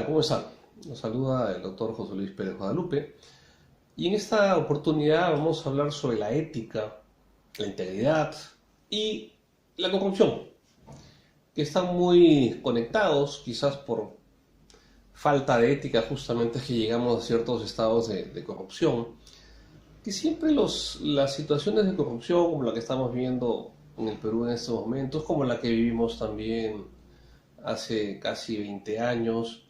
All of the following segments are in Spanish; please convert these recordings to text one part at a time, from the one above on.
tal? ¿Cómo están? Nos saluda el doctor José Luis Pérez Guadalupe y en esta oportunidad vamos a hablar sobre la ética, la integridad y la corrupción, que están muy conectados, quizás por falta de ética justamente es que llegamos a ciertos estados de corrupción, que siempre las situaciones de corrupción como la que estamos viendo en el Perú en estos momentos, como la que vivimos también hace casi 20 años,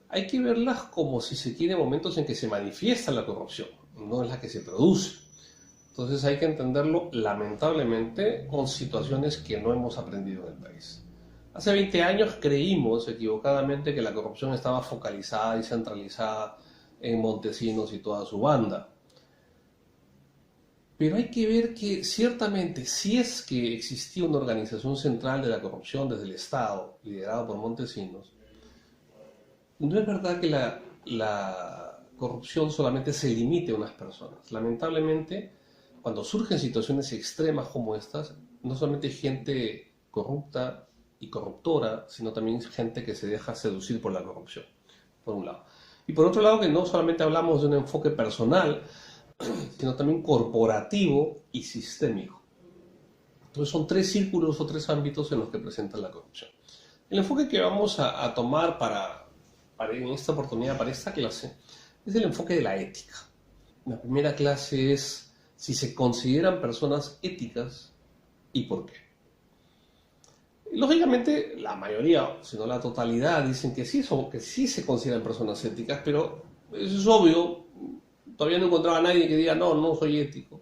hay que verlas como si se quiere momentos en que se manifiesta la corrupción, no es la que se produce. Entonces hay que entenderlo lamentablemente con situaciones que no hemos aprendido en el país. Hace 20 años creímos equivocadamente que la corrupción estaba focalizada y centralizada en Montesinos y toda su banda. Pero hay que ver que ciertamente si es que existía una organización central de la corrupción desde el Estado, liderada por Montesinos, no es verdad que la corrupción solamente se limite a unas personas. Lamentablemente, cuando surgen situaciones extremas como estas, no solamente hay gente corrupta y corruptora, sino también gente que se deja seducir por la corrupción, por un lado. Y por otro lado, que no solamente hablamos de un enfoque personal, sino también corporativo y sistémico. Entonces son tres círculos o tres ámbitos en los que presenta la corrupción. El enfoque que vamos a tomar en esta oportunidad, para esta clase, es el enfoque de la ética. La primera clase es si se consideran personas éticas y por qué. Lógicamente, la mayoría, si no la totalidad, dicen que sí se consideran personas éticas, pero eso es obvio. Todavía no encontraba a nadie que diga, no, no soy ético.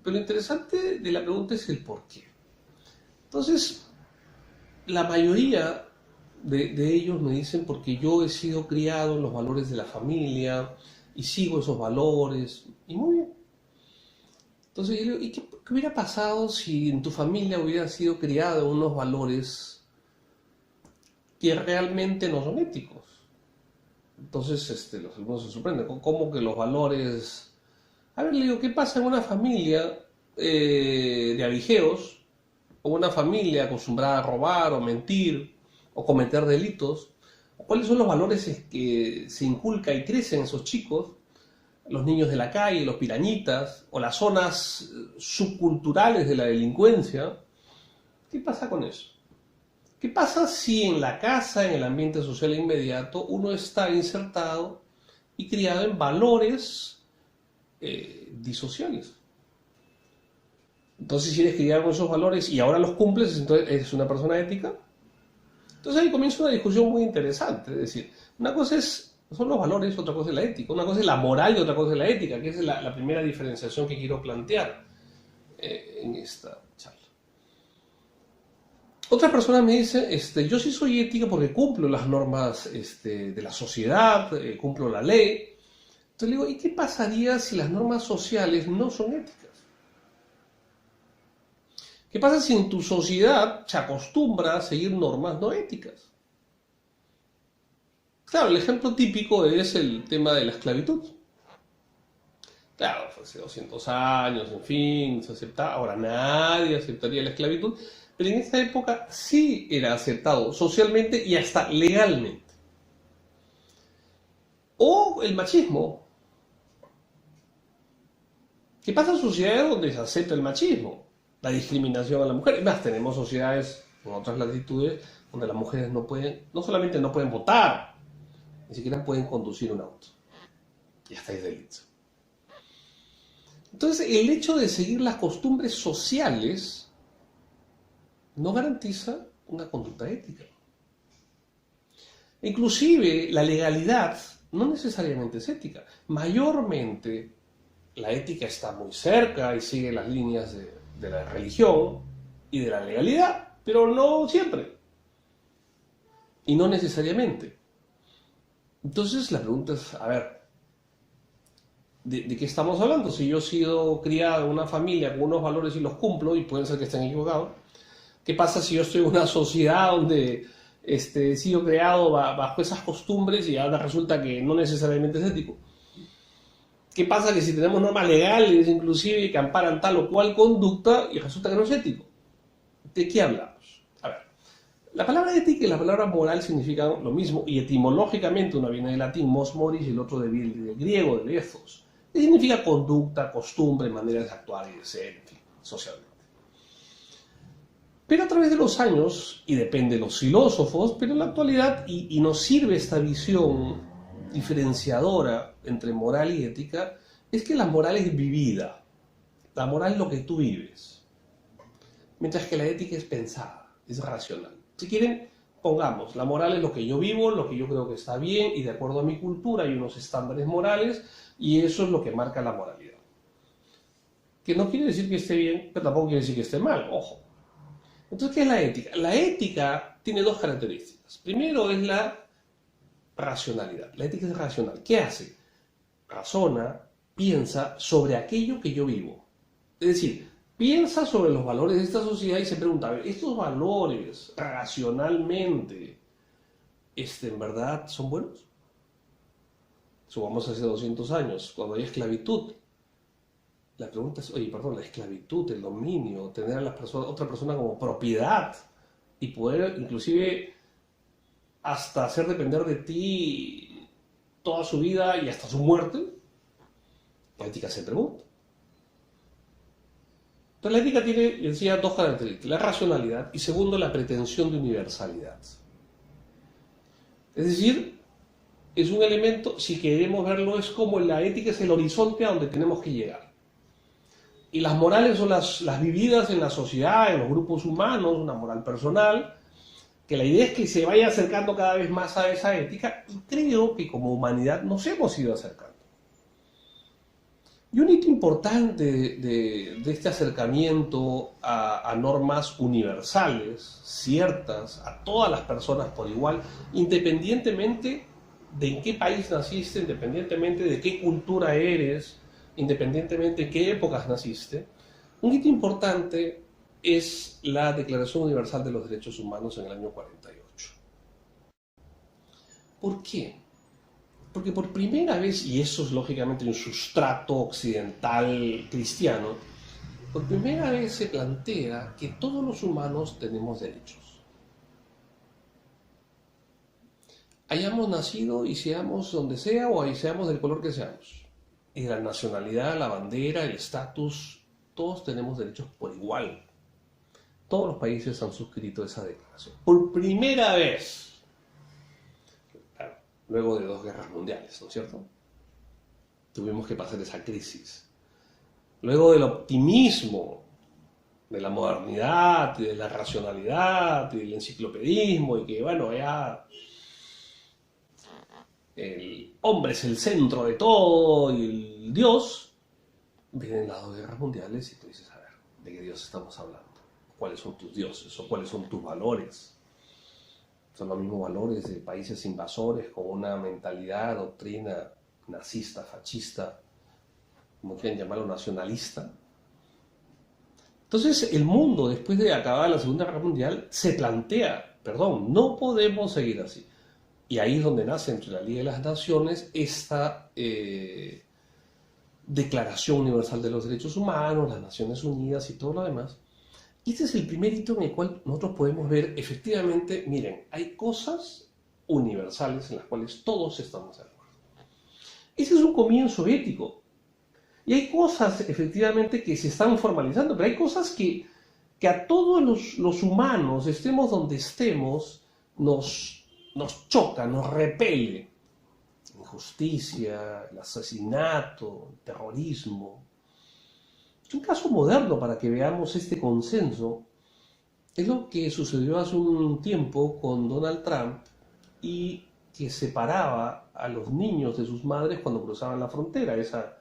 Pero lo interesante de la pregunta es el por qué. Entonces, la mayoría de ellos me dicen porque yo he sido criado en los valores de la familia y sigo esos valores. Y muy bien. Entonces, yo digo, ¿y qué hubiera pasado si en tu familia hubiera sido criado en unos valores que realmente no son éticos? Entonces, los alumnos se sorprenden. ¿Cómo que los valores? A ver, le digo, ¿qué pasa en una familia de avijeros o una familia acostumbrada a robar o mentir o cometer delitos? ¿Cuáles son los valores que se inculca y crecen en esos chicos? Los niños de la calle, los pirañitas o las zonas subculturales de la delincuencia. ¿Qué pasa con eso? ¿Qué pasa si en la casa, en el ambiente social inmediato, uno está insertado y criado en valores disociales? Entonces, si eres criado con esos valores y ahora los cumples, entonces eres una persona ética. Entonces ahí comienza una discusión muy interesante. Es decir, una cosa son los valores, otra cosa es la ética. Una cosa es la moral y otra cosa es la ética, que es la primera diferenciación que quiero plantear en esta charla. Otra persona me dice, yo sí soy ética porque cumplo las normas de la sociedad, cumplo la ley. Entonces le digo, ¿y qué pasaría si las normas sociales no son éticas? ¿Qué pasa si en tu sociedad se acostumbra a seguir normas no éticas? Claro, el ejemplo típico es el tema de la esclavitud. Claro, fue hace 200 años, en fin, se aceptaba. Ahora nadie aceptaría la esclavitud, pero en esta época sí era aceptado socialmente y hasta legalmente. O el machismo. ¿Qué pasa en sociedades donde se acepta el machismo? La discriminación a la mujer. Es más, tenemos sociedades con otras latitudes donde las mujeres no solamente no pueden votar, ni siquiera pueden conducir un auto. Y hasta es delito. Entonces, el hecho de seguir las costumbres sociales no garantiza una conducta ética. Inclusive, la legalidad no necesariamente es ética. Mayormente, la ética está muy cerca y sigue las líneas de la religión y de la legalidad, pero no siempre. Y no necesariamente. Entonces, la pregunta es, a ver, ¿de qué estamos hablando? Si yo he sido criado en una familia con unos valores y los cumplo, y pueden ser que estén equivocados, ¿qué pasa si yo estoy en una sociedad donde he sido creado bajo esas costumbres y ahora resulta que no necesariamente es ético? ¿Qué pasa que si tenemos normas legales, inclusive, que amparan tal o cual conducta y resulta que no es ético? ¿De qué hablamos? A ver, La palabra ética y la palabra moral significan lo mismo, y etimológicamente uno viene del latín mos moris y el otro del griego, del ethos, que significa conducta, costumbre, manera de actuar y de ser, en fin, socialmente. Pero a través de los años, y depende de los filósofos, pero en la actualidad, y nos sirve esta visión diferenciadora entre moral y ética, es que la moral es vivida. La moral es lo que tú vives, mientras que la ética es pensada, es racional. Si quieren, pongamos, la moral es lo que yo vivo, lo que yo creo que está bien, y de acuerdo a mi cultura hay unos estándares morales, y eso es lo que marca la moralidad. Que no quiere decir que esté bien, pero tampoco quiere decir que esté mal, ojo. Entonces, ¿qué es la ética? La ética tiene dos características. Primero es la racionalidad. La ética es racional. ¿Qué hace? Razona, piensa sobre aquello que yo vivo. Es decir, piensa sobre los valores de esta sociedad y se pregunta, a ver, ¿estos valores racionalmente en verdad son buenos? Supongamos hace 200 años, cuando hay esclavitud. La pregunta es, oye, perdón, la esclavitud, el dominio, tener a otra persona como propiedad y poder inclusive hasta hacer depender de ti toda su vida y hasta su muerte, la ética se pregunta. Entonces la ética tiene, yo decía, dos características, la racionalidad y segundo, la pretensión de universalidad. Es decir, es un elemento, si queremos verlo, es como la ética es el horizonte a donde tenemos que llegar. Y las morales son las vividas en la sociedad, en los grupos humanos, una moral personal, que la idea es que se vaya acercando cada vez más a esa ética, y creo que como humanidad nos hemos ido acercando. Y un hito importante de este acercamiento a normas universales, ciertas, a todas las personas por igual, independientemente de en qué país naciste, independientemente de qué cultura eres, independientemente de qué épocas naciste, un hito importante es la Declaración Universal de los Derechos Humanos en el año 48. ¿Por qué? Porque por primera vez, y eso es lógicamente un sustrato occidental cristiano, por primera vez se plantea que todos los humanos tenemos derechos. Hayamos nacido y seamos donde sea o ahí seamos del color que seamos. Y la nacionalidad, la bandera, el estatus, todos tenemos derechos por igual. Todos los países han suscrito esa declaración. Por primera vez. Luego de 2 guerras mundiales, ¿no es cierto? Tuvimos que pasar esa crisis. Luego del optimismo, de la modernidad, y de la racionalidad, y del enciclopedismo, y que, bueno, ya el hombre es el centro de todo, y el Dios, vienen las 2 guerras mundiales, y tú dices, a ver, ¿de qué Dios estamos hablando? ¿Cuáles son tus dioses? ¿O cuáles son tus valores? Son los mismos valores de países invasores con una mentalidad, doctrina nazista, fascista, como quieran llamarlo, nacionalista. Entonces el mundo, después de acabar la Segunda Guerra Mundial, se plantea, perdón, no podemos seguir así. Y ahí es donde nace entre la Liga de las Naciones esta Declaración Universal de los Derechos Humanos, las Naciones Unidas y todo lo demás. Este es el primer hito en el cual nosotros podemos ver, efectivamente, miren, hay cosas universales en las cuales todos estamos de acuerdo. Ese es un comienzo ético. Y hay cosas, efectivamente, que se están formalizando, pero hay cosas que a todos los humanos, estemos donde estemos, nos choca, nos repele. Injusticia, el asesinato, el terrorismo. Es un caso moderno para que veamos este consenso. Es lo que sucedió hace un tiempo con Donald Trump y que separaba a los niños de sus madres cuando cruzaban la frontera, esa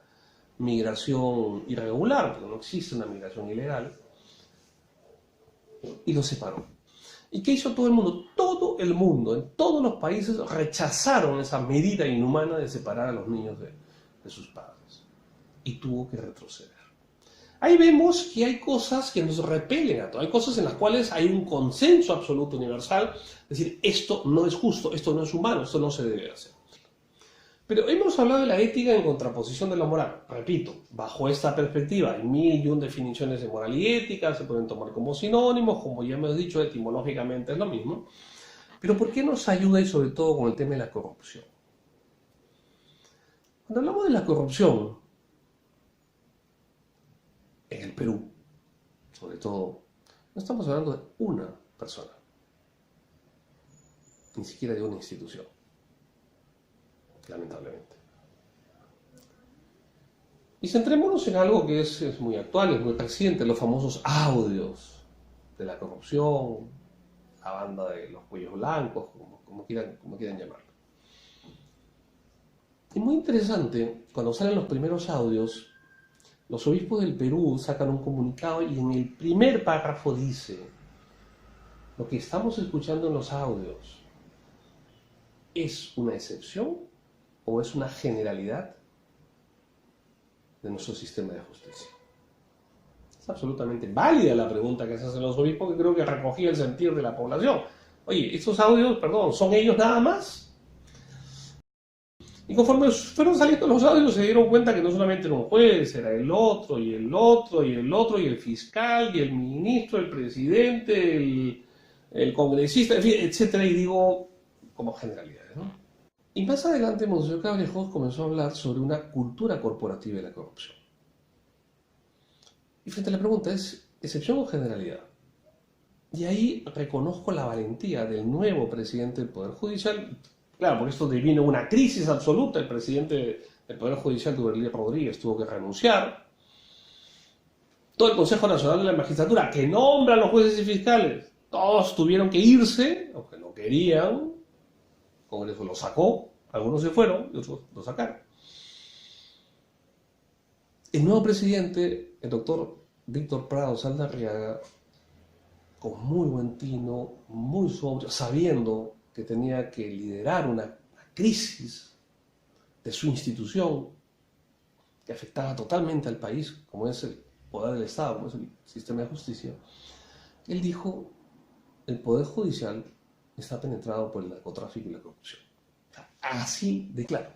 migración irregular, porque no existe una migración ilegal, y los separó. ¿Y qué hizo todo el mundo? Todo el mundo, en todos los países, rechazaron esa medida inhumana de separar a los niños de sus padres. Y tuvo que retroceder. Ahí vemos que hay cosas que nos repelen a todos. Hay cosas en las cuales hay un consenso absoluto universal. Es decir, esto no es justo, esto no es humano, esto no se debe hacer. Pero hemos hablado de la ética en contraposición de la moral. Repito, bajo esta perspectiva hay mil y un definiciones de moral y ética, se pueden tomar como sinónimos, como ya hemos dicho, etimológicamente es lo mismo. Pero ¿por qué nos ayuda y sobre todo con el tema de la corrupción? Cuando hablamos de la corrupción en el Perú, sobre todo, no estamos hablando de una persona, ni siquiera de una institución, lamentablemente. Y centrémonos en algo que es muy actual, es muy reciente, los famosos audios de la corrupción, la banda de los cuellos blancos, como quieran llamarlo. Es muy interesante, cuando salen los primeros audios, los obispos del Perú sacan un comunicado y en el primer párrafo dice: lo que estamos escuchando en los audios ¿es una excepción o es una generalidad de nuestro sistema de justicia? Es absolutamente válida la pregunta que se hacen los obispos, que creo que recogía el sentir de la población. Oye, estos audios, perdón, ¿son ellos nada más? Y conforme fueron saliendo los audios se dieron cuenta que no solamente era un juez, era el otro, y el otro, y el otro, y el fiscal, y el ministro, el presidente, el congresista, en fin, etcétera, y digo, como generalidades, ¿no? Y más adelante Monseñor Cabrejos comenzó a hablar sobre una cultura corporativa de la corrupción. Y frente a la pregunta, ¿es excepción o generalidad? Y ahí reconozco la valentía del nuevo presidente del Poder Judicial. Claro, por esto devino una crisis absoluta. El presidente del Poder Judicial, Duberlí Rodríguez, tuvo que renunciar. Todo el Consejo Nacional de la Magistratura, que nombra a los jueces y fiscales, todos tuvieron que irse, aunque no querían. El Congreso los sacó, algunos se fueron y otros los sacaron. El nuevo presidente, el doctor Víctor Prado Saldarriaga, con muy buen tino, muy sobrio, sabiendo que tenía que liderar una crisis de su institución que afectaba totalmente al país, como es el poder del Estado, como es el sistema de justicia, él dijo: el poder judicial está penetrado por el narcotráfico y la corrupción. Así de claro.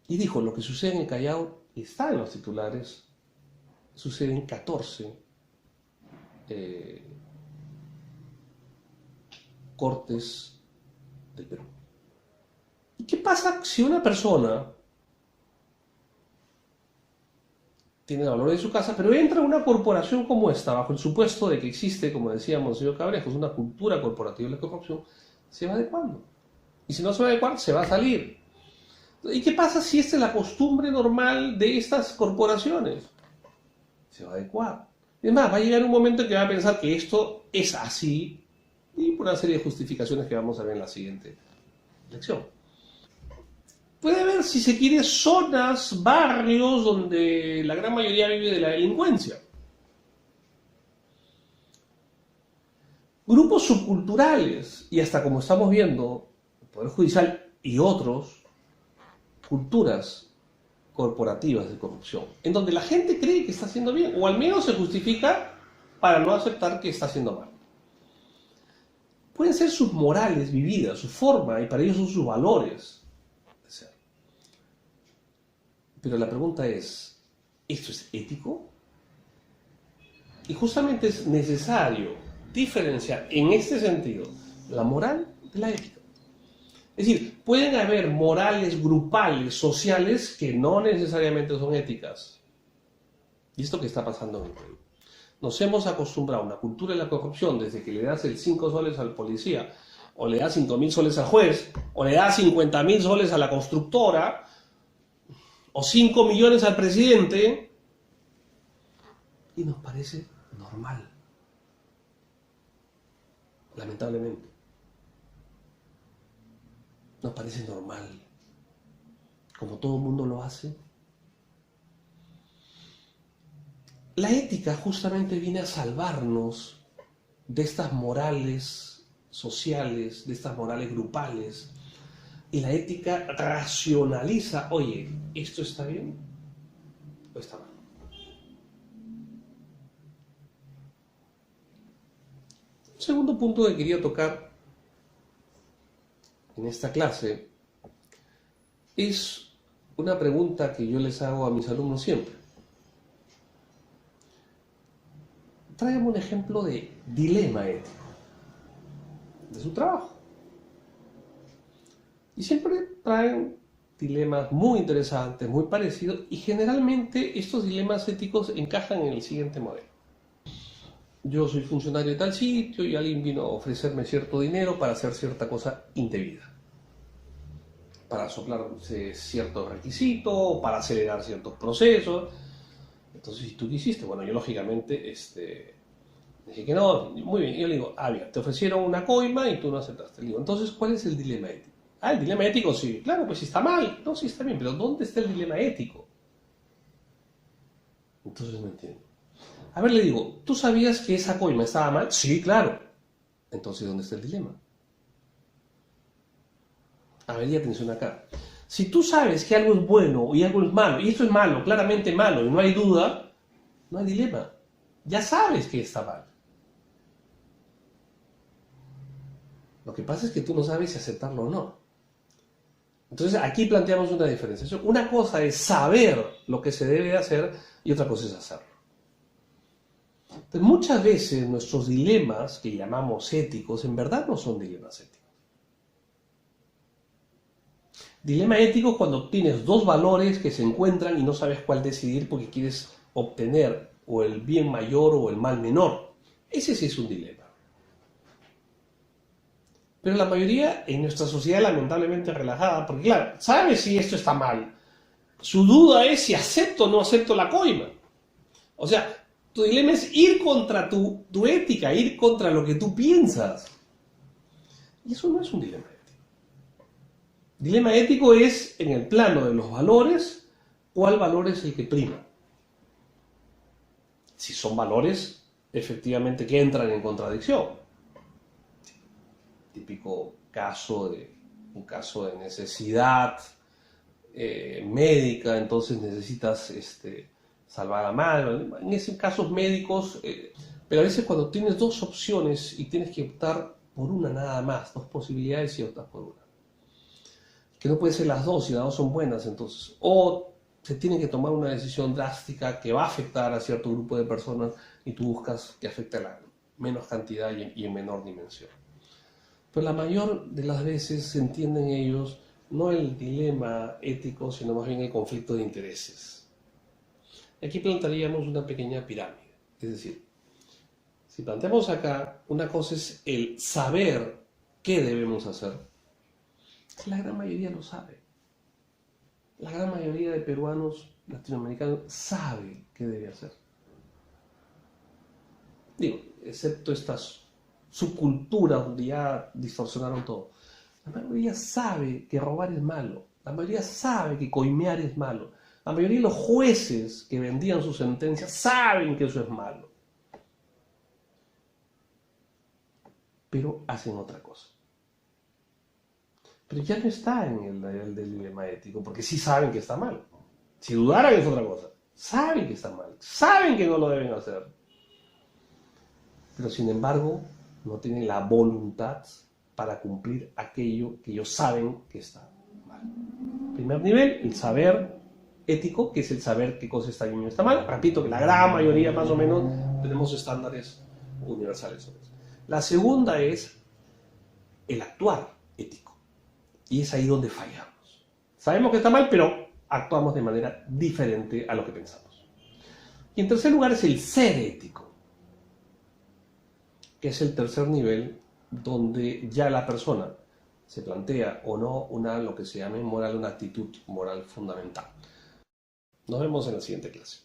Y dijo: lo que sucede en el Callao está en los titulares, sucede en 14 cortes del Perú. ¿Y qué pasa si una persona tiene el valor de su casa, pero entra a una corporación como esta, bajo el supuesto de que existe, como decía Monseñor Cabrejos, una cultura corporativa de la corrupción? Se va adecuando. Y si no se va a adecuar, se va a salir. ¿Y qué pasa si esta es la costumbre normal de estas corporaciones? Se va a adecuar. Es más, va a llegar un momento en que va a pensar que esto es así, y por una serie de justificaciones que vamos a ver en la siguiente lección. Puede haber, si se quiere, zonas, barrios donde la gran mayoría vive de la delincuencia. Grupos subculturales, y hasta como estamos viendo, el Poder Judicial y otros, culturas corporativas de corrupción, en donde la gente cree que está haciendo bien, o al menos se justifica para no aceptar que está haciendo mal. Pueden ser sus morales vividas, su forma, y para ellos son sus valores de ser. Pero la pregunta es, ¿esto es ético? Y justamente es necesario diferenciar en este sentido la moral de la ética. Es decir, pueden haber morales grupales, sociales, que no necesariamente son éticas. Y esto que está pasando en el Perú. Nos hemos acostumbrado a una cultura de la corrupción desde que le das el 5 soles al policía, o le das 5.000 soles al juez, o le das 50.000 soles a la constructora, o 5 millones al presidente, y nos parece normal. Lamentablemente. Nos parece normal. Como todo el mundo lo hace. La ética justamente viene a salvarnos de estas morales sociales, de estas morales grupales. Y la ética racionaliza, oye, ¿esto está bien o está mal? Un segundo punto que quería tocar en esta clase es una pregunta que yo les hago a mis alumnos siempre. Tráigame un ejemplo de dilema ético de su trabajo. Y siempre traen dilemas muy interesantes, muy parecidos, y generalmente estos dilemas éticos encajan en el siguiente modelo. Yo soy funcionario de tal sitio y alguien vino a ofrecerme cierto dinero para hacer cierta cosa indebida, para soplarse ciertos requisitos, para acelerar ciertos procesos. Entonces, ¿y tú qué hiciste? Bueno, yo lógicamente dije que no, muy bien. Yo le digo, bien, te ofrecieron una coima y tú no aceptaste. Le digo, entonces, ¿cuál es el dilema ético? El dilema ético, sí, claro, pues si está mal. No, sí está bien, pero ¿dónde está el dilema ético? Entonces no entiendo. A ver, le digo, ¿tú sabías que esa coima estaba mal? Sí, claro. Entonces, ¿dónde está el dilema? A ver, y atención acá. Si tú sabes que algo es bueno y algo es malo, y esto es malo, claramente malo, y no hay duda, no hay dilema. Ya sabes que está mal. Lo que pasa es que tú no sabes si aceptarlo o no. Entonces aquí planteamos una diferenciación. Una cosa es saber lo que se debe hacer y otra cosa es hacerlo. Entonces, muchas veces nuestros dilemas, que llamamos éticos, en verdad no son dilemas éticos. Dilema ético es cuando tienes dos valores que se encuentran y no sabes cuál decidir porque quieres obtener o el bien mayor o el mal menor. Ese sí es un dilema. Pero la mayoría en nuestra sociedad lamentablemente relajada, porque claro, sabe si esto está mal. Su duda es si acepto o no acepto la coima. O sea, tu dilema es ir contra tu ética, ir contra lo que tú piensas. Y eso no es un dilema ético. Dilema ético es, en el plano de los valores, ¿cuál valor es el que prima? Si son valores, efectivamente, que entran en contradicción. Típico caso un caso de necesidad médica, entonces necesitas salvar a madre. En esos casos médicos, pero a veces cuando tienes dos opciones y tienes que optar por una nada más, dos posibilidades y optas por una. Que no puede ser las dos, y las dos son buenas, entonces. O se tiene que tomar una decisión drástica que va a afectar a cierto grupo de personas y tú buscas que afecte a la menos cantidad y en menor dimensión. Pero la mayor de las veces se entienden ellos no el dilema ético, sino más bien el conflicto de intereses. Aquí plantearíamos una pequeña pirámide. Es decir, si planteamos acá, una cosa es el saber qué debemos hacer. La gran mayoría lo sabe. La gran mayoría de peruanos, latinoamericanos, sabe qué debe hacer. Digo, excepto estas subculturas donde ya distorsionaron todo. La mayoría sabe que robar es malo. La mayoría sabe que coimear es malo. La mayoría de los jueces que vendían sus sentencias saben que eso es malo. Pero hacen otra cosa. Pero ya no está en el dilema ético, porque sí saben que está mal. Si dudaran es otra cosa. Saben que está mal. Saben que no lo deben hacer. Pero sin embargo, no tienen la voluntad para cumplir aquello que ellos saben que está mal. Primer nivel, el saber ético, que es el saber qué cosa está bien y está mal. Repito que la gran mayoría, más o menos, tenemos estándares universales sobre eso. La segunda es el actuar ético. Y es ahí donde fallamos. Sabemos que está mal, pero actuamos de manera diferente a lo que pensamos. Y en tercer lugar es el ser ético, que es el tercer nivel donde ya la persona se plantea o no lo que se llama moral, una actitud moral fundamental. Nos vemos en la siguiente clase.